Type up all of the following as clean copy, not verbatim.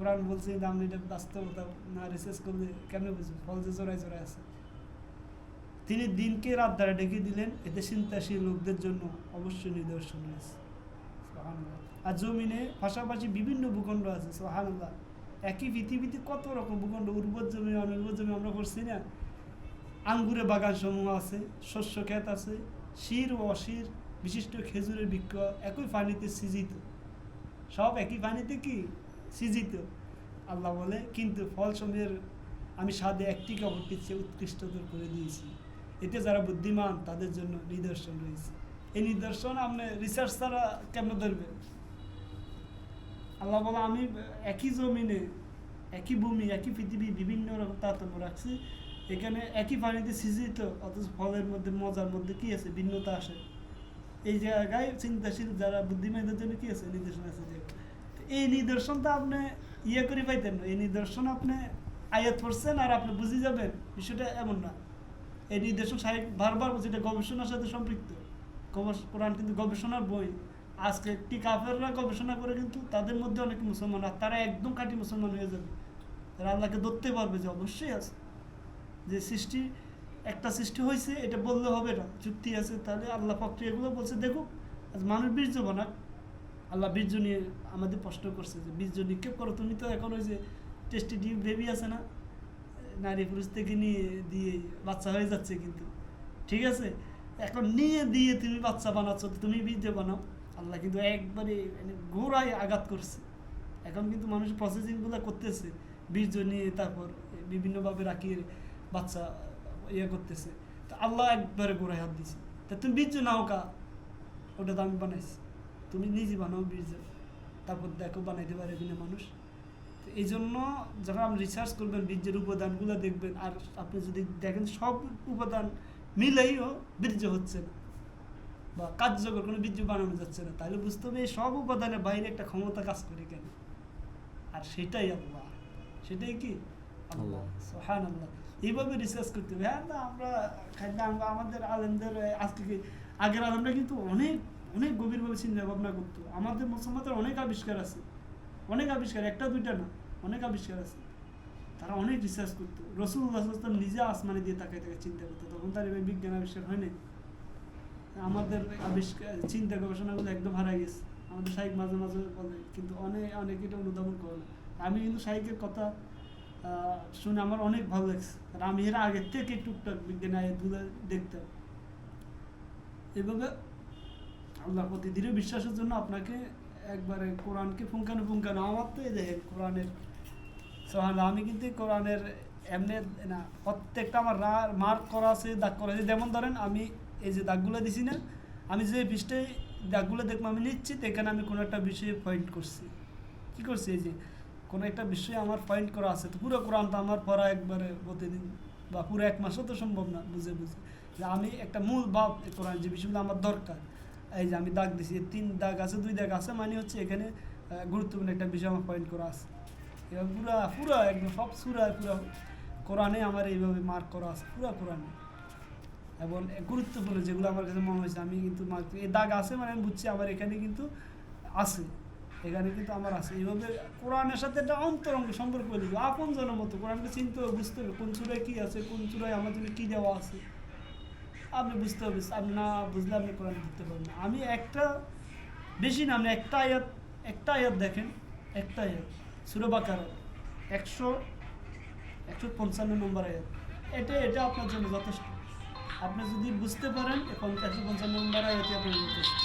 কোরআন বলছে যে আপনি এটা বাস্তবতা না রিসার্চ করলে কেমনে বুঝবেন? ফল যে জোড়ায় জোড়ায় আছে। তিনি দিনকে রাত দ্বারা ডেকে দিলেন, এতে চিন্তাশীল লোকদের জন্য অবশ্যই নিদর্শন রয়েছে। সুবহানাল্লাহ। আর জমিনে পাশাপাশি বিভিন্ন ভূখণ্ড আছে। সুবহানাল্লাহ। একই পৃথিবীতে কত রকম ভূখণ্ড, উর্বর জমি, অনুর্বর জমি আমরা পড়ছি না? আঙ্গুরে বাগান সমূহ আছে, শস্য ক্ষেত আছে, শির ও অশির বিশিষ্ট খেজুরের বৃক্ষ একই পানিতে সিজিত। সব একই পানিতে কি সিজিত। আল্লাহ বলে, কিন্তু ফলসমূহের আমি স্বাদে একটিকে অপরটির চেয়ে উৎকৃষ্টতর করে দিয়েছি। এতে যারা বুদ্ধিমান তাদের জন্য নিদর্শন রয়েছে। এই নিদর্শন আপনি রিসার্চ ছাড়া কেমন ধরবেন? আল্লাহ বলে, আমি একই জমিনে, একই ভূমি, একই পৃথিবী বিভিন্ন রকম তারতম্য রাখছি। এখানে একই পানিতে সিজিত, অথচ ফলের মধ্যে মজার মধ্যে কি আছে? ভিন্নতা আসে। এই জায়গায় চিন্তাশীল যারা বুদ্ধিমানদের জন্য কি আছে? নিদর্শন আছে। এই নিদর্শনটা আপনি ইয়ে করে পাইতেন না। এই নিদর্শন আপনি আয়াত পড়ছেন আর আপনি বুঝে যাবেন, বিষয়টা এমন না। এই নিদর্শন সাহেব বারবার বলছে এটা গবেষণার সাথে সম্পৃক্ত। কোরআন কিন্তু গবেষণার বই। আজকে একটি কাফেররা গবেষণা করে কিন্তু তাদের মধ্যে অনেক মুসলমান, আর তারা একদম খাঁটি মুসলমান হয়ে যাবে। তারা আল্লাহকে ধরতে পারবে যে অবশ্যই আছে, যে সৃষ্টি একটা সৃষ্টি হয়েছে, এটা বললে হবে না, যুক্তি আছে। তাহলে আল্লাহ প্রক্রিয়াগুলো বলছে দেখো, আজ মানুষ বীর্য বানাক। আল্লাহ বীর্য নিয়ে আমাদের প্রশ্ন করছে যে বীর্য নিক্ষেপ করো। তুমি তো এখন ওই যে টেস্টি টিউব বেবি আছে না, নারী পুরুষ থেকে নিয়ে দিয়ে বাচ্চা হয়ে যাচ্ছে, কিন্তু ঠিক আছে, এখন নিয়ে দিয়ে তুমি বাচ্চা বানাচ্ছ, তুমি বীর্য বানাও। আল্লাহ কিন্তু একবারে ঘোড়ায় আঘাত করছে। এখন কিন্তু মানুষ প্রসেসিংগুলো করতেছে, বীর্য নিয়ে তারপর বিভিন্নভাবে রাখিয়ে বাচ্চা ইয়ে করতেছে। তো আল্লাহ একবারে ঘোড়ায় হাত দিছে। তা তুমি বীর্য নাও কা, ওটা তো আমি বানাইছি, তুমি নিজে বানাও বীর্য, তারপর দেখো বানাইতে পারে কিনা মানুষ। তো এই জন্য যখন আপনি রিসার্চ করবেন, বীর্যের উপাদানগুলো দেখবেন, আর আপনি যদি দেখেন সব উপাদান মিলেইও বীর্য হচ্ছে না বা কার্যকর কোনো বীর্য বানানো যাচ্ছে না, তাহলে বুঝতে হবে এই সব উপাদানের বাইরে একটা ক্ষমতা কাজ করে কেন, আর সেটাই আল্লাহ। সেটাই কি? আল্লাহ। সুবহানাল্লাহ। এইভাবে রিসার্চ করতে হবে। হ্যাঁ, না আমরা আমাদের আলেমদের আজকে কি, আগের আলেমরা কিন্তু অনেক অনেক গভীরভাবে চিন্তা ভাবনা করতো। আমাদের মুসলমানদের অনেক আবিষ্কার আছে, অনেক আবিষ্কার, একটা দুইটা না, অনেক আবিষ্কার আছে। তারা অনেক রিসার্চ করতো। রাসূলুল্লাহ সাল্লাল্লাহু আলাইহি ওয়াসাল্লাম নিজে আসমানে দিয়ে তাকায় তাকায় চিন্তা করতো, তখন তার এবার বিজ্ঞান আবিষ্কার হয়নি। আমাদের আবিষ্কার চিন্তা গবেষণাগুলো একদম হারাই গেছে। আমাদের শাইখ মাঝে মাঝে বলে, কিন্তু অনেক এটা অনুধাবন করে না। আমি কিন্তু শাইখের কথা শুনে আমার অনেক ভালো লাগছে, আর আমি এর আগের থেকে টুকটাক বিজ্ঞান আয়াতগুলো দেখতাম। এভাবে আল্লাহর প্রতি দৃঢ় বিশ্বাসের জন্য আপনাকে একবারে কোরআনকে ফুঙ্কানো ফুঙ্কানো। আমার তো এই দেখেন কোরআনের সুবহানাল্লাহ, আমি কিন্তু কোরআনের এমনি না, প্রত্যেকটা আমার মার্ক করা আছে, দাগ করা আছে। যেমন ধরেন আমি এই যে দাগগুলো দিছি না, আমি যে পৃষ্ঠায় দাগগুলো দেখবো আমি নিশ্চিত এখানে আমি কোনো একটা বিষয়ে পয়েন্ট করছি। কী করছি? এই যে কোনো একটা বিষয়ে আমার পয়েন্ট করা আছে। তো পুরো কোরআনটা আমার পড়া একবারে প্রতিদিন বা পুরো এক মাসও তো সম্ভব না বুঝে বুঝে, যে আমি একটা মূল ভাব কোরআন যে বিষয়গুলো আমার দরকার, এই যে আমি দাগ দিছি, 3 দাগ আছে, 2 দাগ আছে, মানে হচ্ছে এখানে গুরুত্বপূর্ণ একটা বিষয় আমার পয়েন্ট করা আছে। এবার পুরা পুরা একদম সব সূরায় পুরো কোরআনে আমার এইভাবে মার্ক করা আছে, পুরো কোরআনে। এবং গুরুত্বপূর্ণ যেগুলো আমার কাছে মনে হয়েছে আমি কিন্তু মার্ক, এই দাগ আছে মানে আমি বুঝছি আমার এখানে কিন্তু আছে, এখানে কিন্তু আমার আছে। এইভাবে কোরআনের সাথে একটা অন্তরঙ্গ সম্পর্ক করে দিল, আপন জনের মতো। কোরআনকে চিনতে হবে, বুঝতে হবে কোন চূড়ায় কী আছে, কোন চূড়ায় আমার জন্য কী দেওয়া আছে, আপনি বুঝতে হবে। আপনি না বুঝলে আপনি কোরআন বুঝতে পারবেন না। আমি একটা বেশি না, আপনি একটা আয়াত দেখেন, একটা আয়াত সূরা বাকারা 155 নম্বর আয়াত, এটা আপনার জন্য যথেষ্ট। আপনি যদি বুঝতে পারেন, এখন 155 নম্বর আয়াতই আপনার যথেষ্ট।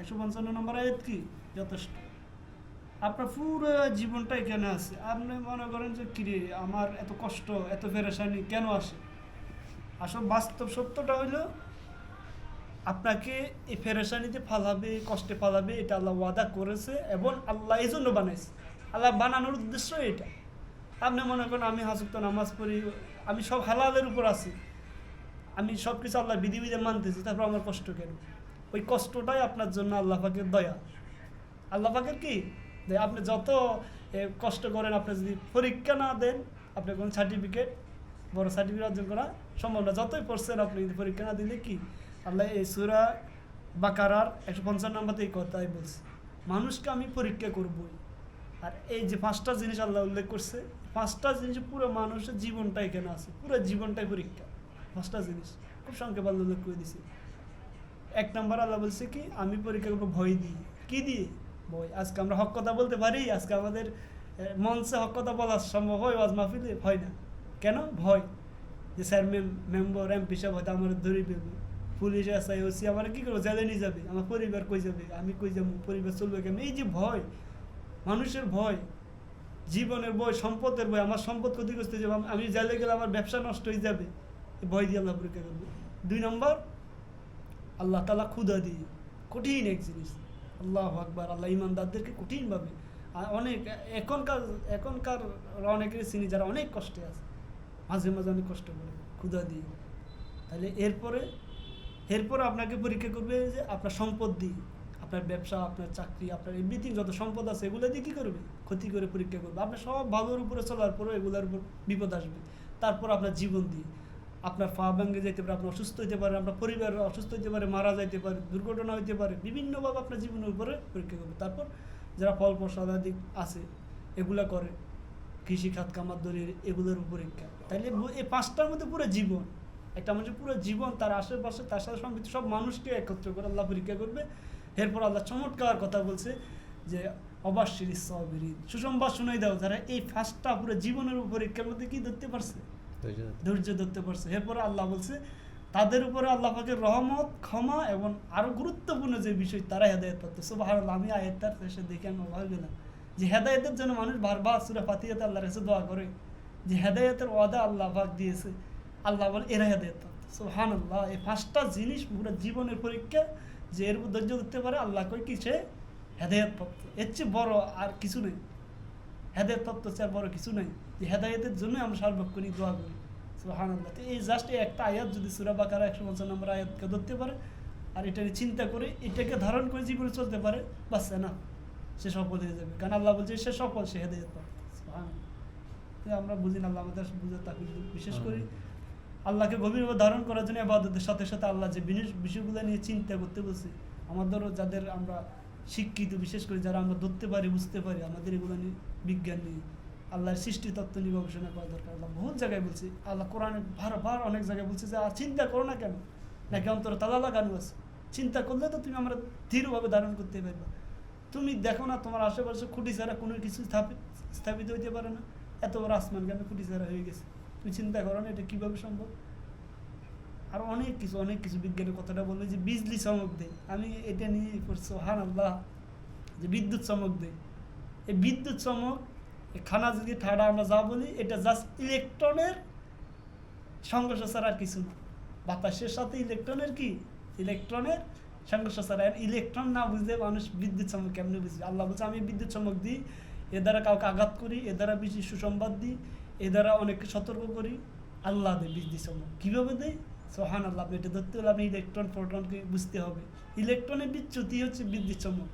155 নম্বর আয়াত কি যথেষ্ট? আপনার পুরো জীবনটা এখানে আছে। আপনি মনে করেন যে কিরে আমার এত কষ্ট, এত পেরেশানি কেন আসে? আসল বাস্তব সত্যটা হইল আপনাকে এই পেরেশানিতে ফালাবে, কষ্টে ফালাবে, এটা আল্লাহ ওয়াদা করেছে, এবং আল্লাহ এই জন্য বানাইছে। আল্লাহ বানানোর উদ্দেশ্য এটা। আপনি মনে করেন আমি হাসুক্ত নামাজ পড়ি, আমি সব হালালের উপর আছি, আমি সব কিছু আল্লাহ বিধিবিধান মানতেছি, তারপর আমার কষ্ট কেন? ওই কষ্টটাই আপনার জন্য আল্লাহ পাকের দয়া। আল্লাহ পাকের কি? আপনি যত কষ্ট করেন, আপনি যদি পরীক্ষা না দেন, আপনার কোনো সার্টিফিকেট, বড় সার্টিফিকেট অর্জন করা সম্ভব না। যতই পড়ছেন আপনি যদি পরীক্ষা না দিলে কি? আল্লাহ এই সূরা বাকারার 155 নম্বরতে এই কথাই বলছে, মানুষকে আমি পরীক্ষা করবই। আর এই যে 5টা জিনিস আল্লাহ উল্লেখ করছে, 5টা জিনিস পুরো মানুষের জীবনটা এখানে আছে, পুরো জীবনটাই পরীক্ষা। 5টা জিনিস খুব সংক্ষেপে আল্লাহ উল্লেখ করে দিছে। 1 নম্বর আল্লাহ বলছে কি, আমি পরীক্ষা করবো ভয় দিয়ে। কি দিয়ে? ভয়। আজকে আমরা হক কথা বলতে পারি, আজকে আমাদের মঞ্চে হক কথা বলা সম্ভব হয়, ওয়াজ মাহফিলে হয় না। কেন? ভয়। যে স্যার মেম্বার এমপি সাহেব হয়তো আমার ধরে ফেলবে, পুলিশ এসআই ওসি আমার কি করবো, জেলে নিয়ে যাবে, আমার পরিবার কই যাবে, আমি কই যাবো, পরিবার চলবে কেমন? এই যে ভয়, মানুষের ভয়, জীবনের ভয়, সম্পদের ভয়, আমার সম্পদ ক্ষতিগ্রস্ত হয়ে যাবে, আমি জেলে গেলে আমার ব্যবসা নষ্ট হয়ে যাবে, এই ভয় দিয়ে আল্লাহ পরীক্ষা করবে। 2 নম্বর আল্লাহ তাআলা ক্ষুধা দিয়ে, কঠিন এক জিনিস। আল্লাহু আকবার। আল্লাহ ইমানদারদেরকে কঠিনভাবে, অনেক এখনকার অনেকের চিনি যারা অনেক কষ্টে আছে, মাঝে মাঝে অনেক কষ্ট করে ক্ষুধা দিয়ে। তাহলে এরপরে আপনাকে পরীক্ষা করবে যে আপনার সম্পদ দিয়ে, আপনার ব্যবসা, আপনার চাকরি, আপনার এভরিথিং যত সম্পদ আছে এগুলো দিয়ে কী করবে? ক্ষতি করে পরীক্ষা করবে। আপনার সব ভালোর উপরে চলার পরে এগুলোর উপর বিপদ আসবে। তারপর আপনার জীবন দিয়ে, আপনার পা ভেঙে যেতে পারে, আপনি অসুস্থ হতে পারে, আপনার পরিবার অসুস্থ হতে পারে, মারা যাইতে পারে, দুর্ঘটনা হইতে পারে, বিভিন্নভাবে আপনার জীবনের উপরে পরীক্ষা করবে। তারপর যারা ফল প্রসাদাদি আছে এগুলা করে, কৃষি খাত, কামার দলিল, এগুলোর পরীক্ষা। তাইলে এই 5টার মধ্যে পুরো জীবন, একটা মানুষের পুরো জীবন, তার আশেপাশে, তার সাথে সম্পৃক্ত সব মানুষকে একত্র করে আল্লাহ পরীক্ষা করবে। এরপর আল্লাহ চমৎকার কথা বলছে যে অবাশশিরিস সাবিরিন, সুসংবাদ শুনাই দাও যারা এই 5টা পুরো জীবনের পরীক্ষার মধ্যে কি ধরতে পারছে, ধৈর্য ধরতে পারছে। এরপরে আল্লাহ বলছে তাদের উপরে আল্লাহ পাকের রহমত, ক্ষমা এবং আরো গুরুত্বপূর্ণ যে বিষয়, তারা হেদায়েত পাচ্ছে। সুবহানাল্লাহ। আমি আয়াতটার শেষে দেখে আমি অবাক হলাম যে হেদায়েতের জন্য মানুষ বারবার সূরা ফাতিহাতে আল্লাহর কাছে দোয়া করে, যে হেদায়েতের ওয়াদা আল্লাহ পাক দিয়েছে। আল্লাহ বলে এরা হেদায়েত পাচ্ছে। সুবহানাল্লাহ। এই 5টা জিনিস পুরো জীবনের পরীক্ষা, যে এর উপর ধৈর্য ধরতে পারে, আল্লাহ কই কি সে হেদায়েত প্রাপ্ত। এর চেয়ে বড় আর কিছু নেই, হেদায়েত প্রাপ্ত চেয়ে বড় কিছু নেই। যে হেদায়েতের জন্য আমরা সার্বক্ষণিক দোয়া করি। সুবহানাল্লাহ। তো এই জাস্ট একটা আয়াত যদি সূরা বাকারা 155 নম্বর আয়াতকে ধরতে পারে আর এটা চিন্তা করে, এটাকে ধারণ করে জীবনে চলতে পারে, বাস না, সে সফল হয়ে যাবে। কারণ আল্লাহ বলছে সে সফল, সে হেদায়েত প্রাপ্ত। সুবহানাল্লাহ। আমরা বুঝি না, আল্লাহ আমাদের বুঝার তাকবীর বিশেষ করে আল্লাহকে গভীরভাবে ধারণ করার জন্য ইবাদতের সাথে সাথে আল্লাহ যে বিষয়গুলো নিয়ে চিন্তা করতে বলছে, আমাদেরও যাদের আমরা শিক্ষিত, বিশেষ করে যারা আমরা ধরতে পারি, বুঝতে পারি, আমাদের এগুলো নিয়ে, বিজ্ঞান নিয়ে, আল্লাহর সৃষ্টি তত্ত্ব নিয়ে গবেষণা করা দরকার। আল্লাহ বহুত জায়গায় বলছে, আল্লাহ কোরআনে বারবার অনেক জায়গায় বলছে যে আর চিন্তা করো না কেন, নাকি অন্তরে তালা লাগানো আছে, চিন্তা করলে তো তুমি আমরা দৃঢ়ভাবে ধারণ করতে পারবে। তুমি দেখো না তোমার আশেপাশে খুঁটি ছাড়া কোনো কিছু স্থাপিত হইতে পারে না, এত বড় আসমান কেন খুঁটি ছাড়া হয়ে গেছে, তুমি চিন্তা করো না এটা কীভাবে সম্ভব। আর অনেক কিছু বিজ্ঞানের কথাটা বলবে যে বিজলি চমক দেয়, আমি এটা নিয়ে পড়ছি সুবহানাল্লাহ, যে বিদ্যুৎ চমক দেয়। এই বিদ্যুৎ চমক, খানা যদি ঠাডা আমরা যা বলি, এটা জাস্ট ইলেকট্রনের সংঘর্ষ ছাড়া আর কিছু না। বাতাসের সাথে ইলেকট্রনের সংঘর্ষ ছাড়া। ইলেকট্রন না বুঝলে মানুষ বিদ্যুৎ চমক কেমনে বুঝবে? আল্লাহ বলছে আমি বিদ্যুৎ চমক দিই, এ দ্বারা কাউকে আঘাত করি, এ দ্বারা বেশি সুসংবাদ দিই, এ দ্বারা অনেককে সতর্ক করি। আল্লাহ দেয় বিদ্যুৎ চমক। কীভাবে দেয়? সুবহানাল্লাহ। আপনি এটা ধরতে হলে আপনি ইলেকট্রন প্রোটনকে বুঝতে হবে। ইলেকট্রনের বিচ্যুতি হচ্ছে বিদ্যুৎ চমক।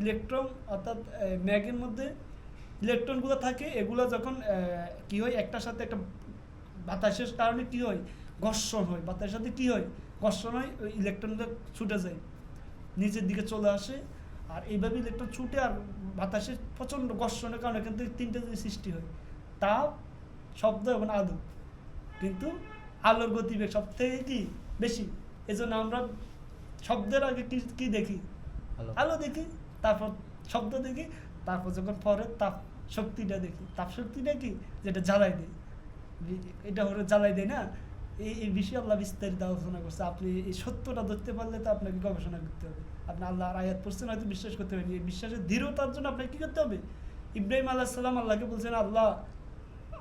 ইলেকট্রন অর্থাৎ ম্যাগের মধ্যে ইলেকট্রনগুলো থাকে, এগুলো যখন কি হয়, একটার সাথে একটা বাতাসের কারণে কি হয়, ঘর্ষণ হয়, বাতাসের সাথে কি হয়, ঘর্ষণ হয়, ওই ইলেকট্রনগুলো ছুটে যায়, নিচের দিকে চলে আসে। আর এইভাবে ইলেকট্রন ছুটে, আর বাতাসের প্রচণ্ড ঘর্ষণের কারণে কিন্তু 3টে জিনিস সৃষ্টি হয়, তাপ, শব্দ এবং আলো। কিন্তু আলোর গতিবেগ সব থেকে কি বেশি, এজন্য আমরা শব্দের আগে কি দেখি, আলো দেখি, তারপর শব্দ দেখি, তারপর যখন পরে তাপ শক্তিটা দেখি। তাপ শক্তিটা কি, যেটা জ্বালাই দেয়, এটা হলো জ্বালাই দেয় না। এই বিষয়ে আল্লাহ বিস্তারিত আলোচনা করছে। আপনি এই সত্যটা ধরতে পারলে তো আপনাকে গবেষণা করতে হবে। আপনি আল্লাহর আয়াত পড়ছেন, হয়তো বিশ্বাস করতে পারেন। এই বিশ্বাসের দৃঢ়তার জন্য আপনাকে কী করতে হবে? ইব্রাহিম আলাইহিস সালাম আল্লাহকে বলছেন, আল্লাহ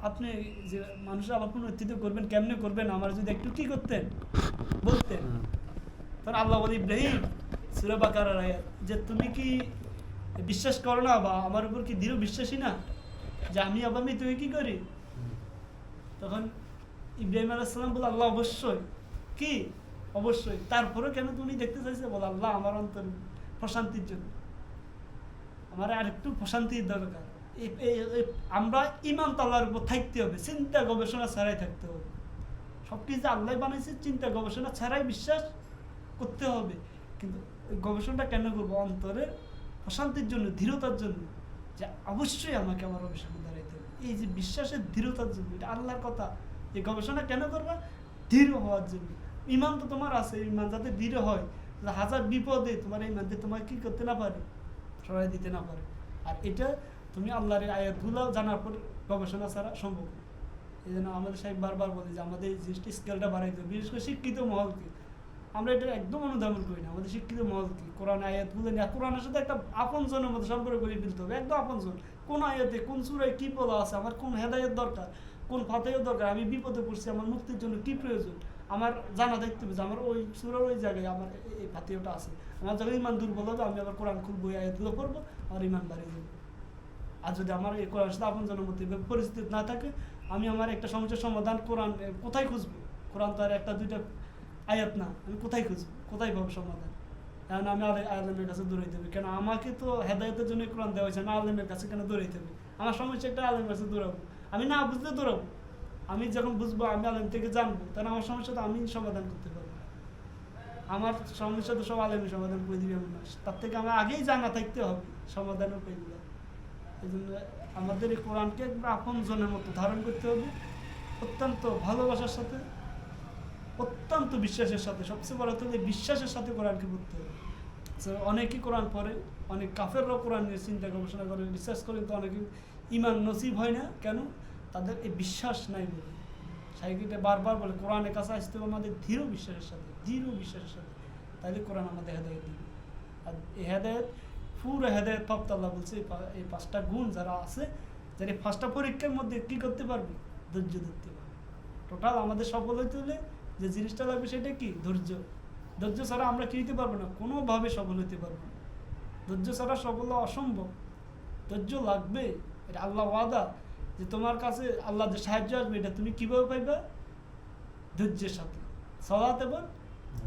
আপনি যে মানুষের আবার পুনরুত্থিত করবেন, কেমনে করবেন, আমার যদি একটু কি করতেন, বলতেন। তখন আল্লাহ বলে, ইব্রাহিম, সূরা বাকারার আয়াত, যে তুমি কি বিশ্বাস করো না, বা আমার উপর কি দৃঢ় বিশ্বাসী না যে আমি আবামি তুই কি করি? তখন ইব্রাহিম আলাইহিস সালাম বলে, আল্লাহ অবশ্যই। কি? অবশ্যই। তারপরে কেন তুমি দেখতে চাইছে? বলে, আল্লাহ আমার অন্তর প্রশান্তির জন্য, আমার আর একটু প্রশান্তির দরকার। আমরা ঈমান আল্লাহর উপর থাকতে হবে, চিন্তা গবেষণা ছাড়াই থাকতে হবে। সব কিছু আল্লাহ বানাইছে, চিন্তা গবেষণা ছাড়াই বিশ্বাস করতে হবে। কিন্তু গবেষণাটা কেন করবো? অন্তরের প্রশান্তির জন্য, দৃঢ়তার জন্য, যে অবশ্যই আমাকে আমার রবের সামনে দাঁড়াইতে হবে। এই যে বিশ্বাসের দৃঢ়তার জন্য, এটা আল্লাহর কথা। এই গবেষণা কেন করবা? দৃঢ় হওয়ার জন্য। ইমান তো তোমার আছে, ইমান যাতে দৃঢ় হয়, হাজার বিপদে তোমার ইমান দিয়ে তোমার কি করতে না পারে, সরাই দিতে না পারে। আর এটা তুমি আল্লাহর আয়াতগুলো জানার পর গবেষণা ছাড়া সম্ভব না। এই জন্য আমাদের সাহেব বারবার বলে যে আমাদের এই জিনিসটা স্কেলটা বাড়াইতে হবে, বিশেষ করে শিক্ষিত মহলকে। আমরা এটা একদম অনুধাবন করি না। আমাদের শিক্ষিত মহলকে কোরআন আয়াতগুলো নিয়ে, কোরআনের সাথে একটা আপনজনের মতো সম্পর্ক করে ফেলতে হবে, একদম আপনজন। কোন আয়াতে কোন সূরায় কি বলা আছে, আমার কোন হেদায়েত দরকার, কোন ফাতেহার দরকার, আমি বিপদে পড়ছি, আমার মুক্তির জন্য কি প্রয়োজন, আমার জানা দেখতে হবে যে আমার ওই সূরার ওই জায়গায় আমার এই ফাতেহাটা আছে। আমার যখন ইমান দুর্বল হবে, আমি আবার কোরআন খুলবো, এই আয়াতগুলো পড়বো, আমার ইমান বাড়িয়ে যাবে। আর যদি আমার এই কোরআনের সাথে আপনজনের মতো পরিস্থিতি না থাকে, আমি আমার একটা সমস্যার সমাধান কোরআন কোথায় খুঁজবো? কোরআন তো আর একটা দুইটা আয়াত না, আমি কোথায় খুঁজবো, কোথায় পাবো সমাধান? কারণ আমি আলেমের কাছে দৌড়াইতে হবে। কেন আমাকে তো হেদায়তের জন্য কোরআন দেওয়া হয়েছে, না আলেমের কাছে কেন দৌড়াইতে হবে? আমার সমস্যা একটা আলেমের কাছে দৌড়াবো, আমি না বুঝতে দৌড়াবো। আমি যখন বুঝবো, আমি আলেম থেকে জানবো, তাহলে আমার সমস্যা তো আমি সমাধান করতে পারবো। আমার সমস্যা তো সব আলেমের সমাধান করে দিবে এমন না, তার থেকে আমার আগেই জানা থাকতে হবে সমাধানও পেয়ে যাবে। এই জন্য আমাদের এই কোরআনকে আপন জনের মতো ধারণ করতে হবে, অত্যন্ত ভালোবাসার সাথে, অত্যন্ত বিশ্বাসের সাথে। সবচেয়ে বড় হচ্ছে বিশ্বাসের সাথে কোরআনকে পড়তে হবে। অনেকেই কোরআন পড়ে, অনেক কাফেররাও কোরআন নিয়ে চিন্তা গবেষণা করে, রিসার্চ করে, তো অনেকে ইমান নসিব হয় না। কেন? তাদের এই বিশ্বাস নাই বলে। সাইকিটা বারবার বলে কোরআনের কাছে আসতে হবে আমাদের দৃঢ় বিশ্বাসের সাথে, দৃঢ় বিশ্বাসের সাথে, তাহলে কোরআন আমাদের হেদায়েত দিবে। আর এই হেদায়েত, পুরো হেদায়েত প্রাপ্ত আল্লাহ বলছে এই পাঁচটা গুণ যারা আছে, যারা এই পাঁচটা পরীক্ষার মধ্যে কি করতে পারবে? ধৈর্য ধরতে পারবে। টোটাল আমাদের সফল হইতে হলে যে জিনিসটা লাগবে সেটা কি? ধৈর্য। ধৈর্য ছাড়া আমরা কি হইতে পারবো না, কোনোভাবে সফল হইতে পারবো না। ধৈর্য ছাড়া সফল হওয়া অসম্ভব। ধৈর্য লাগবে, এটা আল্লাহ ওয়াদা যে তোমার কাছে আল্লাহ যে সাহায্য আসবে, এটা তুমি কিভাবে পাইবা? ধৈর্যের সাথে, সালাত এবং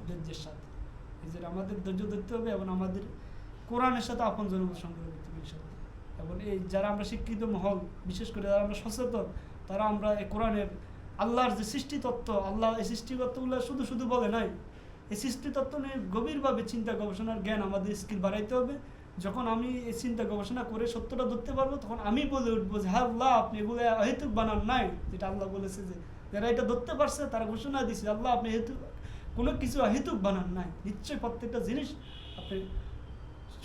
ধৈর্যের সাথে। এই যে আমাদের ধৈর্য ধরতে হবে এবং আমাদের কোরআনের সাথে আপন জনগণ সংগ্রহ করতে হবে সাথে। এবং এই যারা আমরা শিক্ষিত মহল, বিশেষ করে যারা আমরা সচেতন, তারা আমরা এই কোরআনের আল্লাহর যে সৃষ্টি তত্ত্ব, আল্লাহ এই সৃষ্টি তত্ত্বগুলো শুধু শুধু বলে নাই, এই সৃষ্টি তত্ত্ব নিয়ে গভীরভাবে চিন্তা গবেষণার জ্ঞান আমাদের স্কিল বাড়াইতে হবে। যখন আমি এই চিন্তা গবেষণা করে সত্যটা ধরতে পারবো, তখন আমি বলে উঠবো যে হ্যাঁ আল্লাহ, আপনি এগুলো অহেতুক বানান নাই। যেটা আল্লাহ বলেছে যে যারা এটা ধরতে পারছে তারা ঘোষণা দিচ্ছে, আল্লাহ আপনি হেতু কোনো কিছু অহেতুক বানান নাই, নিশ্চয়ই প্রত্যেকটা জিনিস আপনি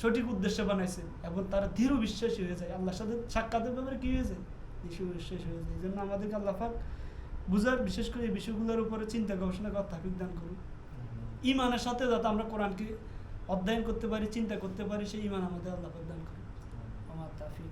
সঠিক উদ্দেশ্যে বানাইছেন। এবং তারা দৃঢ় বিশ্বাসী হয়ে যায়, আল্লাহর সাথে সাক্ষাতের ব্যাপারে কী হয়ে যায়? দৃঢ় বিশ্বাস হয়ে যায়। এই জন্য আমাদেরকে আল্লাহ পাক বুঝার, বিশেষ করে এই বিষয়গুলোর উপরে চিন্তা গবেষণা করার তাফিক দান করুন। ইমানের সাথে যাতে আমরা কোরআনকে অধ্যয়ন করতে পারি, চিন্তা করতে পারি, সেই ইমান আমাদের আল্লাহ পাক দান করুন। আমার তাফিক।